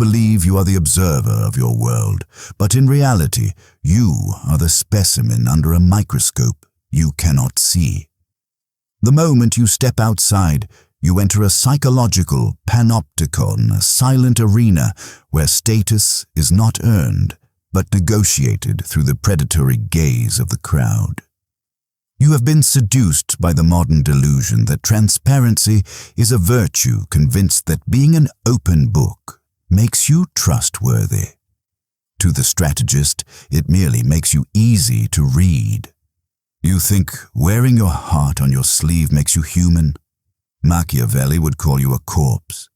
believe you are the observer of your world, but in reality, you are the specimen under a microscope you cannot see. The moment you step outside, you enter a psychological panopticon, a silent arena where status is not earned, but negotiated through the predatory gaze of the crowd. You have been seduced by the modern delusion that transparency is a virtue, convinced that being an open book makes you trustworthy. To the strategist, it merely makes you easy to read. You think wearing your heart on your sleeve makes you human? Machiavelli would call you a corpse.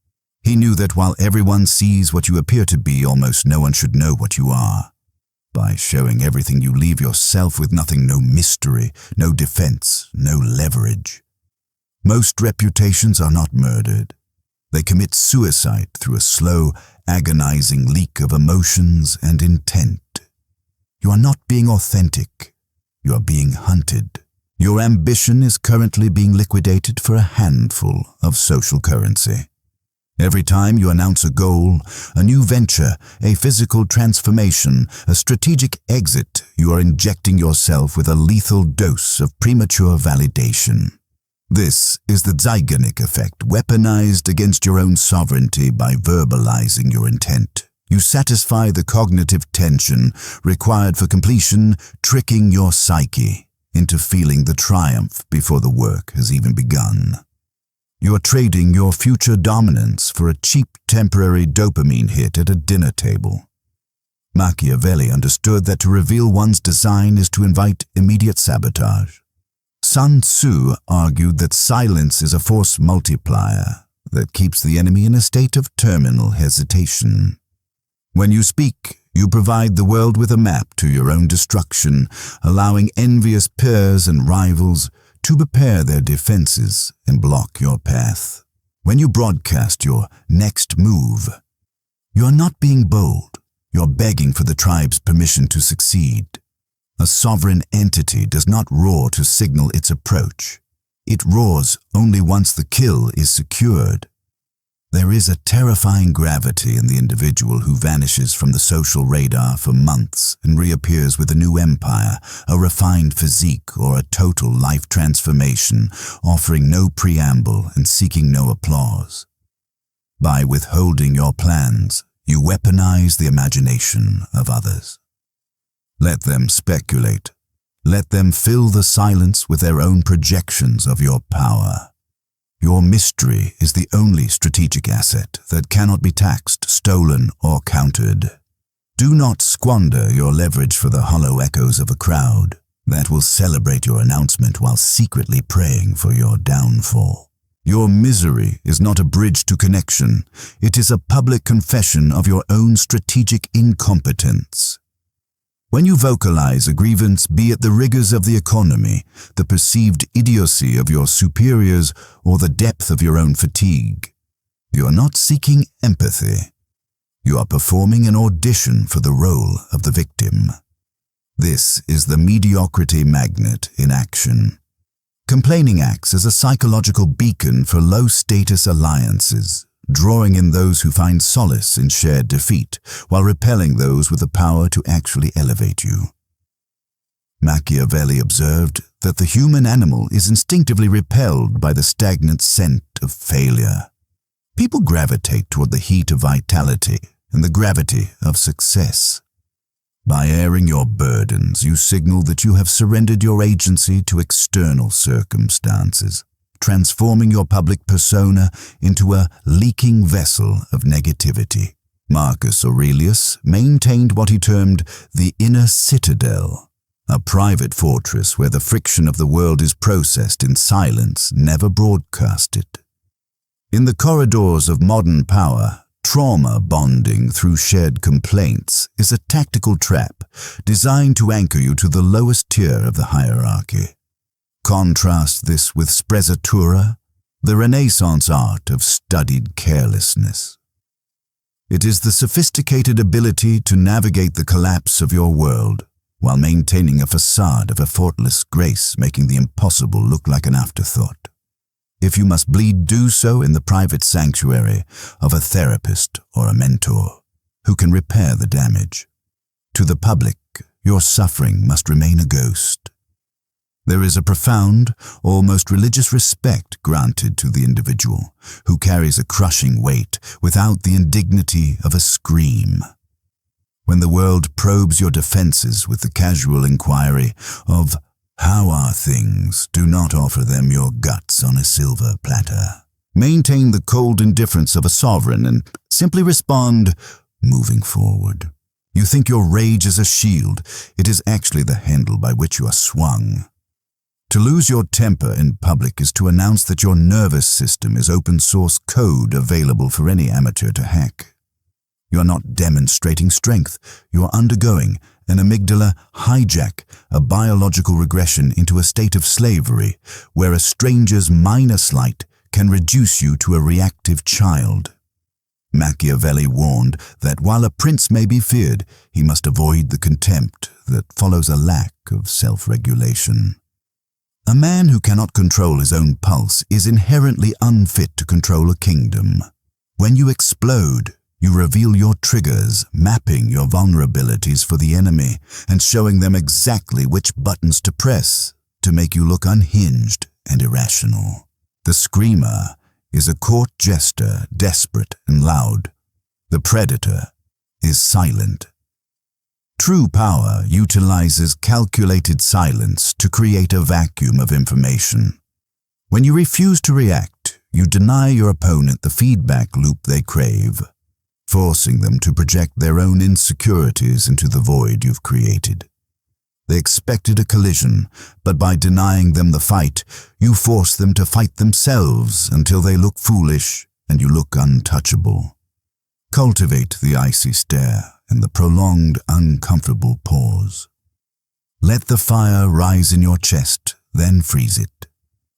He knew that while everyone sees what you appear to be, almost no one should know what you are. By showing everything you leave yourself with nothing, no mystery, no defense, no leverage. Most reputations are not murdered. They commit suicide through a slow, agonizing leak of emotions and intent. You are not being authentic. You are being hunted. Your ambition is currently being liquidated for a handful of social currency. Every time you announce a goal, a new venture, a physical transformation, a strategic exit, you are injecting yourself with a lethal dose of premature validation. This is the Zeigarnik Effect, weaponized against your own sovereignty by verbalizing your intent. You satisfy the cognitive tension required for completion, tricking your psyche into feeling the triumph before the work has even begun. You are trading your future dominance for a cheap temporary dopamine hit at a dinner table. Machiavelli understood that to reveal one's design is to invite immediate sabotage. Sun Tzu argued that silence is a force multiplier that keeps the enemy in a state of terminal hesitation. When you speak, you provide the world with a map to your own destruction, allowing envious peers and rivals to prepare their defenses and block your path. When you broadcast your next move, you are not being bold. You are begging for the tribe's permission to succeed. A sovereign entity does not roar to signal its approach. It roars only once the kill is secured. There is a terrifying gravity in the individual who vanishes from the social radar for months and reappears with a new empire, a refined physique, or a total life transformation, offering no preamble and seeking no applause. By withholding your plans, you weaponize the imagination of others. Let them speculate. Let them fill the silence with their own projections of your power. Your mystery is the only strategic asset that cannot be taxed, stolen, or countered. Do not squander your leverage for the hollow echoes of a crowd that will celebrate your announcement while secretly praying for your downfall. Your misery is not a bridge to connection. It is a public confession of your own strategic incompetence. When you vocalize a grievance, be it the rigors of the economy, the perceived idiocy of your superiors, or the depth of your own fatigue, you are not seeking empathy. You are performing an audition for the role of the victim. This is the mediocrity magnet in action. Complaining acts as a psychological beacon for low-status alliances, drawing in those who find solace in shared defeat, while repelling those with the power to actually elevate you. Machiavelli observed that the human animal is instinctively repelled by the stagnant scent of failure. People gravitate toward the heat of vitality and the gravity of success. By airing your burdens, you signal that you have surrendered your agency to external circumstances, transforming your public persona into a leaking vessel of negativity. Marcus Aurelius maintained what he termed the inner citadel, a private fortress where the friction of the world is processed in silence, never broadcasted. In the corridors of modern power, trauma bonding through shared complaints is a tactical trap designed to anchor you to the lowest tier of the hierarchy. Contrast this with Sprezzatura, the Renaissance art of studied carelessness. It is the sophisticated ability to navigate the collapse of your world while maintaining a facade of effortless grace, making the impossible look like an afterthought. If you must bleed, do so in the private sanctuary of a therapist or a mentor who can repair the damage. To the public, your suffering must remain a ghost. There is a profound, almost religious respect granted to the individual who carries a crushing weight without the indignity of a scream. When the world probes your defenses with the casual inquiry of "How are things?" do not offer them your guts on a silver platter. Maintain the cold indifference of a sovereign and simply respond, moving forward. You think your rage is a shield. It is actually the handle by which you are swung. To lose your temper in public is to announce that your nervous system is open source code available for any amateur to hack. You are not demonstrating strength. You are undergoing an amygdala hijack, a biological regression into a state of slavery where a stranger's minor slight can reduce you to a reactive child. Machiavelli warned that while a prince may be feared, he must avoid the contempt that follows a lack of self-regulation. A man who cannot control his own pulse is inherently unfit to control a kingdom. When you explode, you reveal your triggers, mapping your vulnerabilities for the enemy and showing them exactly which buttons to press to make you look unhinged and irrational. The screamer is a court jester, desperate and loud. The predator is silent. True power utilizes calculated silence to create a vacuum of information. When you refuse to react, you deny your opponent the feedback loop they crave, forcing them to project their own insecurities into the void you've created. They expected a collision, but by denying them the fight, you force them to fight themselves until they look foolish and you look untouchable. Cultivate the icy stare and the prolonged, uncomfortable pause. Let the fire rise in your chest, then freeze it.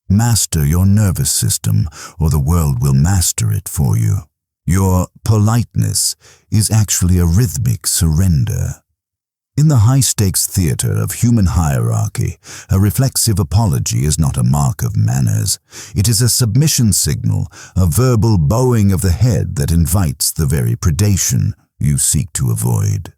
Master your nervous system, or the world will master it for you. Your politeness is actually a rhythmic surrender. In the high-stakes theater of human hierarchy, a reflexive apology is not a mark of manners. It is a submission signal, a verbal bowing of the head that invites the very predation you seek to avoid.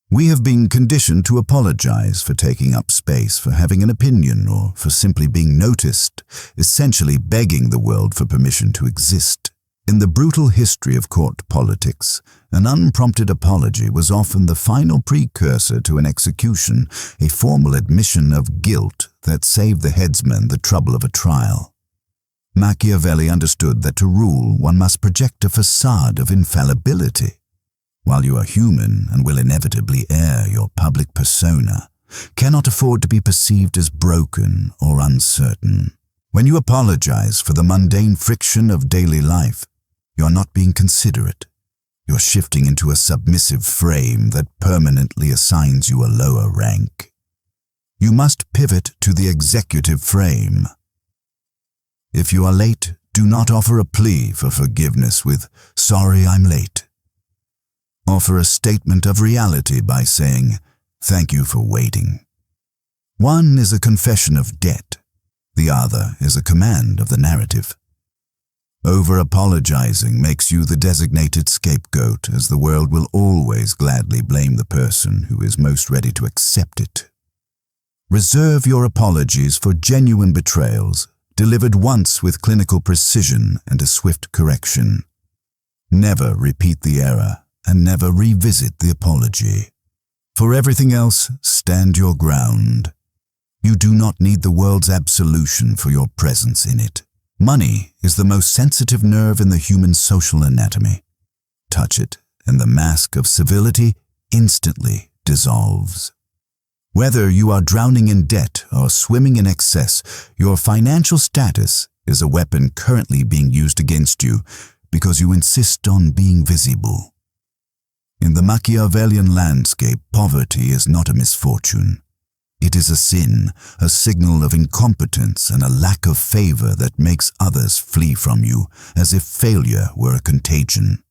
We have been conditioned to apologize for taking up space, for having an opinion, or for simply being noticed, essentially begging the world for permission to exist. In the brutal history of court politics, an unprompted apology was often the final precursor to an execution, a formal admission of guilt that saved the headsman the trouble of a trial. Machiavelli understood that to rule one must project a facade of infallibility. While you are human and will inevitably err, your public persona cannot afford to be perceived as broken or uncertain. When you apologize for the mundane friction of daily life, you're not being considerate. You're shifting into a submissive frame that permanently assigns you a lower rank. You must pivot to the executive frame. If you are late, do not offer a plea for forgiveness with "Sorry, I'm late." Offer a statement of reality by saying, "Thank you for waiting." One is a confession of debt. The other is a command of the narrative. Over-apologizing makes you the designated scapegoat, as the world will always gladly blame the person who is most ready to accept it. Reserve your apologies for genuine betrayals, delivered once with clinical precision and a swift correction. Never repeat the error, and never revisit the apology. For everything else, stand your ground. You do not need the world's absolution for your presence in it. Money is the most sensitive nerve in the human social anatomy. Touch it, and the mask of civility instantly dissolves. Whether you are drowning in debt or swimming in excess, your financial status is a weapon currently being used against you because you insist on being visible. In the Machiavellian landscape, poverty is not a misfortune. It is a sin, a signal of incompetence and a lack of favor that makes others flee from you, as if failure were a contagion.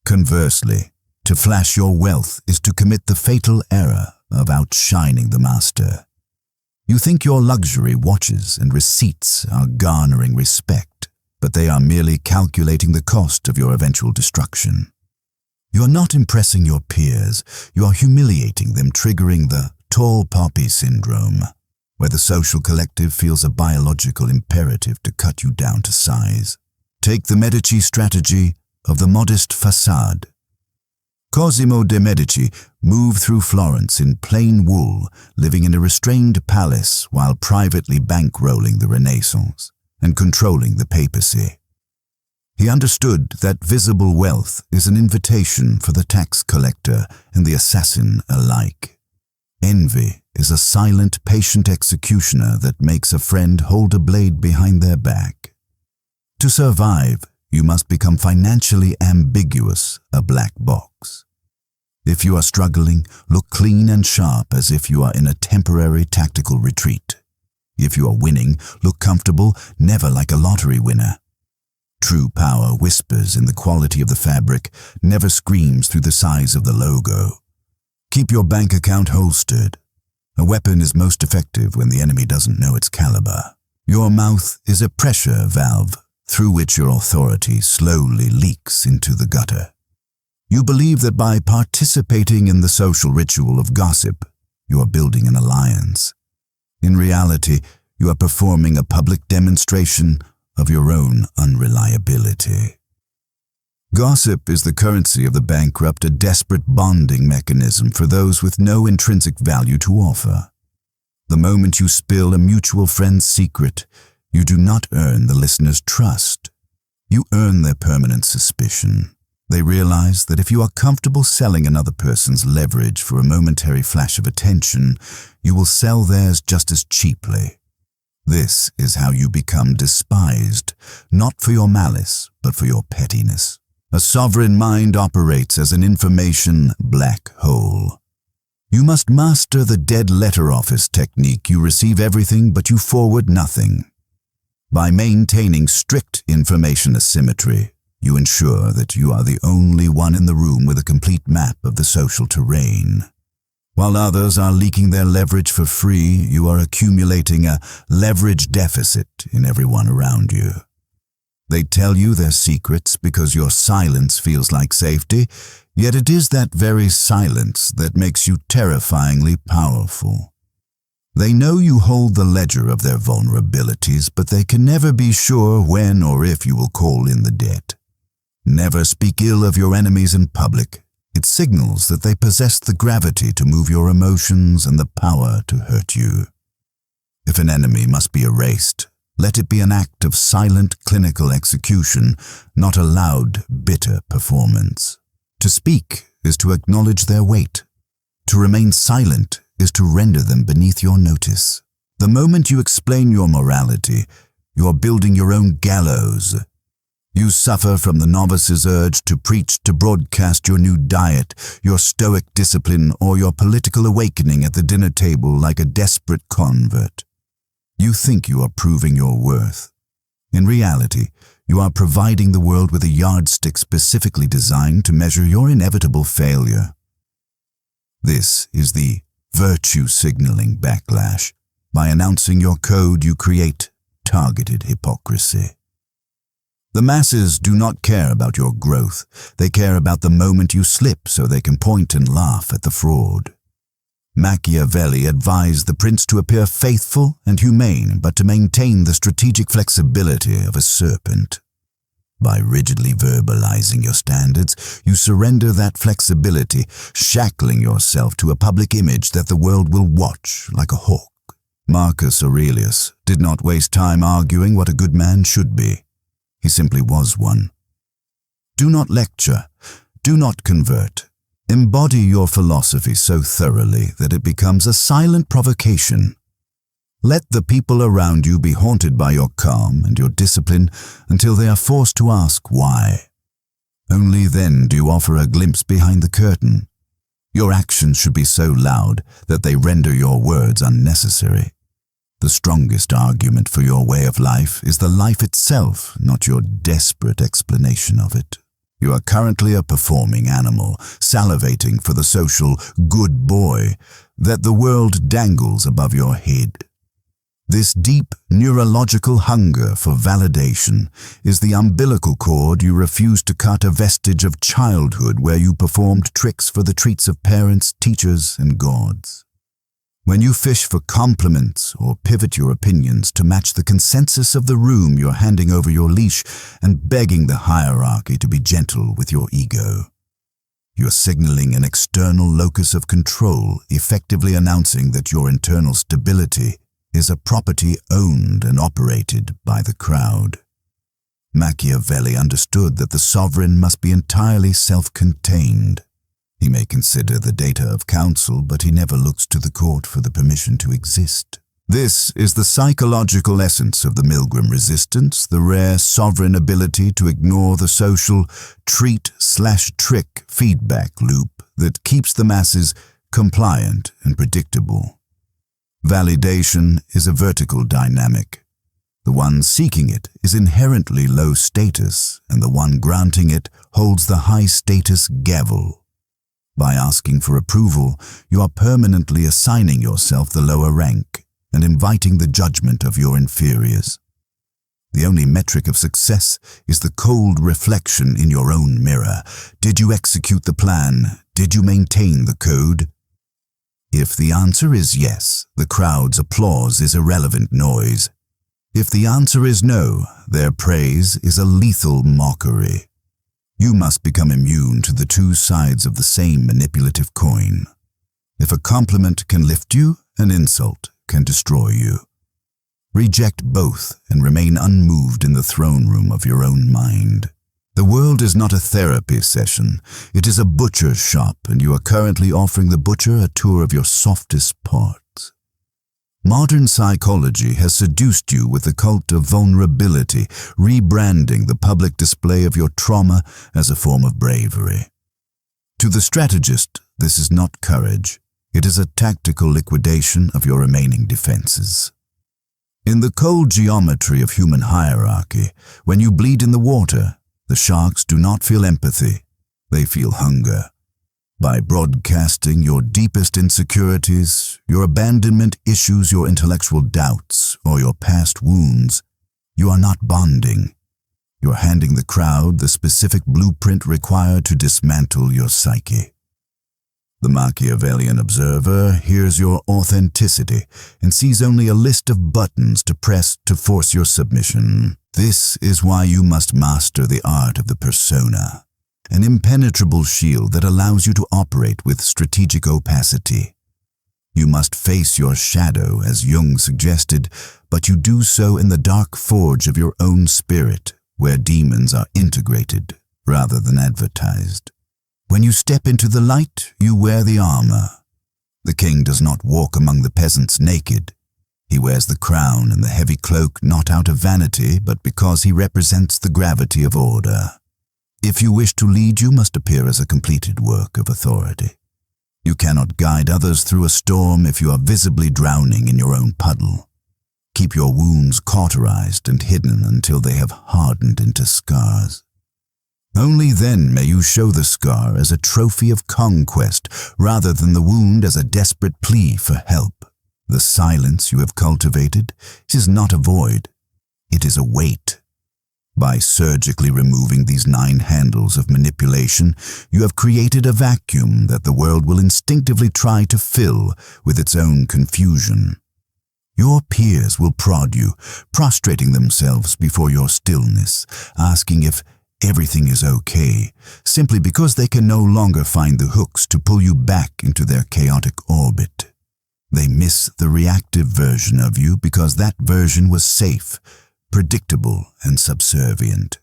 Conversely, to flash your wealth is to commit the fatal error of outshining the master. You think your luxury watches and receipts are garnering respect, but they are merely calculating the cost of your eventual destruction. You are not impressing your peers, you are humiliating them, triggering the tall poppy syndrome, where the social collective feels a biological imperative to cut you down to size. Take the Medici strategy of the modest facade. Cosimo de' Medici moved through Florence in plain wool, living in a restrained palace while privately bankrolling the Renaissance and controlling the papacy. He understood that visible wealth is an invitation for the tax collector and the assassin alike. Envy is a silent, patient executioner that makes a friend hold a blade behind their back. To survive, you must become financially ambiguous, a black box. If you are struggling, look clean and sharp as if you are in a temporary tactical retreat. If you are winning, look comfortable, never like a lottery winner. True power whispers in the quality of the fabric, never screams through the size of the logo. Keep your bank account holstered. A weapon is most effective when the enemy doesn't know its caliber. Your mouth is a pressure valve through which your authority slowly leaks into the gutter. You believe that by participating in the social ritual of gossip, you are building an alliance. In reality, you are performing a public demonstration of your own unreliability. Gossip is the currency of the bankrupt, a desperate bonding mechanism for those with no intrinsic value to offer. The moment you spill a mutual friend's secret, you do not earn the listener's trust. You earn their permanent suspicion. They realize that if you are comfortable selling another person's leverage for a momentary flash of attention, you will sell theirs just as cheaply. This is how you become despised, not for your malice, but for your pettiness. A sovereign mind operates as an information black hole. You must master the dead letter office technique. You receive everything, but you forward nothing. By maintaining strict information asymmetry, you ensure that you are the only one in the room with a complete map of the social terrain. While others are leaking their leverage for free, you are accumulating a leverage deficit in everyone around you. They tell you their secrets because your silence feels like safety, yet it is that very silence that makes you terrifyingly powerful. They know you hold the ledger of their vulnerabilities, but they can never be sure when or if you will call in the debt. Never speak ill of your enemies in public. It signals that they possess the gravity to move your emotions and the power to hurt you. If an enemy must be erased, let it be an act of silent clinical execution, not a loud, bitter performance. To speak is to acknowledge their weight. To remain silent is to render them beneath your notice. The moment you explain your morality, you are building your own gallows. You suffer from the novice's urge to preach, to broadcast your new diet, your Stoic discipline, or your political awakening at the dinner table like a desperate convert. You think you are proving your worth. In reality, you are providing the world with a yardstick specifically designed to measure your inevitable failure. This is the virtue signaling backlash. By announcing your code, you create targeted hypocrisy. The masses do not care about your growth. They care about the moment you slip so they can point and laugh at the fraud. Machiavelli advised the prince to appear faithful and humane, but to maintain the strategic flexibility of a serpent. By rigidly verbalizing your standards, you surrender that flexibility, shackling yourself to a public image that the world will watch like a hawk. Marcus Aurelius did not waste time arguing what a good man should be. He simply was one. Do not lecture. Do not convert. Embody your philosophy so thoroughly that it becomes a silent provocation. Let the people around you be haunted by your calm and your discipline until they are forced to ask why. Only then do you offer a glimpse behind the curtain. Your actions should be so loud that they render your words unnecessary. The strongest argument for your way of life is the life itself, not your desperate explanation of it. You are currently a performing animal, salivating for the social good boy that the world dangles above your head. This deep neurological hunger for validation is the umbilical cord you refuse to cut, a vestige of childhood where you performed tricks for the treats of parents, teachers, and gods. When you fish for compliments or pivot your opinions to match the consensus of the room, you're handing over your leash and begging the hierarchy to be gentle with your ego. You're signaling an external locus of control, effectively announcing that your internal stability is a property owned and operated by the crowd. Machiavelli understood that the sovereign must be entirely self-contained. He may consider the data of counsel, but he never looks to the court for the permission to exist. This is the psychological essence of the Milgram resistance, the rare sovereign ability to ignore the social treat/trick feedback loop that keeps the masses compliant and predictable. Validation is a vertical dynamic. The one seeking it is inherently low status, and the one granting it holds the high status gavel. By asking for approval, you are permanently assigning yourself the lower rank and inviting the judgment of your inferiors. The only metric of success is the cold reflection in your own mirror. Did you execute the plan? Did you maintain the code? If the answer is yes, the crowd's applause is irrelevant noise. If the answer is no, their praise is a lethal mockery. You must become immune to the two sides of the same manipulative coin. If a compliment can lift you, an insult can destroy you. Reject both and remain unmoved in the throne room of your own mind. The world is not a therapy session. It is a butcher's shop, and you are currently offering the butcher a tour of your softest parts. Modern psychology has seduced you with the cult of vulnerability, rebranding the public display of your trauma as a form of bravery. To the strategist, this is not courage. It is a tactical liquidation of your remaining defenses. In the cold geometry of human hierarchy, when you bleed in the water, the sharks do not feel empathy, they feel hunger. By broadcasting your deepest insecurities, your abandonment issues, your intellectual doubts, or your past wounds, you are not bonding. You're handing the crowd the specific blueprint required to dismantle your psyche. The Machiavellian observer hears your authenticity and sees only a list of buttons to press to force your submission. This is why you must master the art of the persona, an impenetrable shield that allows you to operate with strategic opacity. You must face your shadow, as Jung suggested, but you do so in the dark forge of your own spirit, where demons are integrated rather than advertised. When you step into the light, you wear the armor. The king does not walk among the peasants naked. He wears the crown and the heavy cloak not out of vanity, but because he represents the gravity of order. If you wish to lead, you must appear as a completed work of authority. You cannot guide others through a storm if you are visibly drowning in your own puddle. Keep your wounds cauterized and hidden until they have hardened into scars. Only then may you show the scar as a trophy of conquest rather than the wound as a desperate plea for help. The silence you have cultivated is not a void, it is a weight. By surgically removing these 9 handles of manipulation, you have created a vacuum that the world will instinctively try to fill with its own confusion. Your peers will prod you, prostrating themselves before your stillness, asking if everything is okay, simply because they can no longer find the hooks to pull you back into their chaotic orbit. They miss the reactive version of you because that version was safe, predictable, and subservient.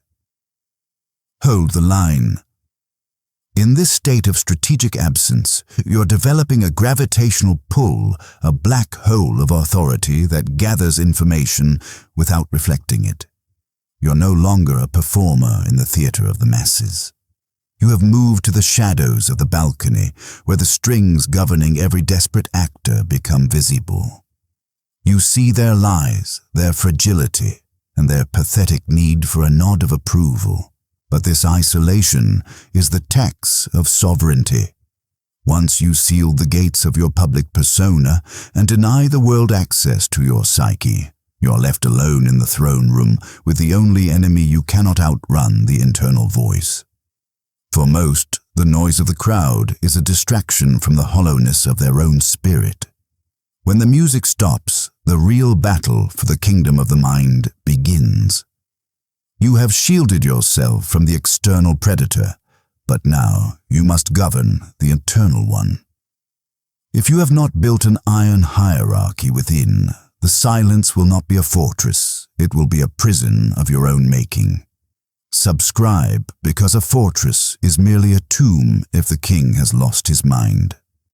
Hold the line. In this state of strategic absence, you're developing a gravitational pull, a black hole of authority that gathers information without reflecting it. You're no longer a performer in the theater of the masses. You have moved to the shadows of the balcony, where the strings governing every desperate actor become visible. You see their lies, their fragility, and their pathetic need for a nod of approval. But this isolation is the tax of sovereignty. Once you seal the gates of your public persona and deny the world access to your psyche, you are left alone in the throne room with the only enemy you cannot outrun, the internal voice. For most, the noise of the crowd is a distraction from the hollowness of their own spirit. When the music stops, the real battle for the kingdom of the mind begins. You have shielded yourself from the external predator, but now you must govern the internal one. If you have not built an iron hierarchy within, the silence will not be a fortress, it will be a prison of your own making. Subscribe, because a fortress is merely a tomb if the king has lost his mind.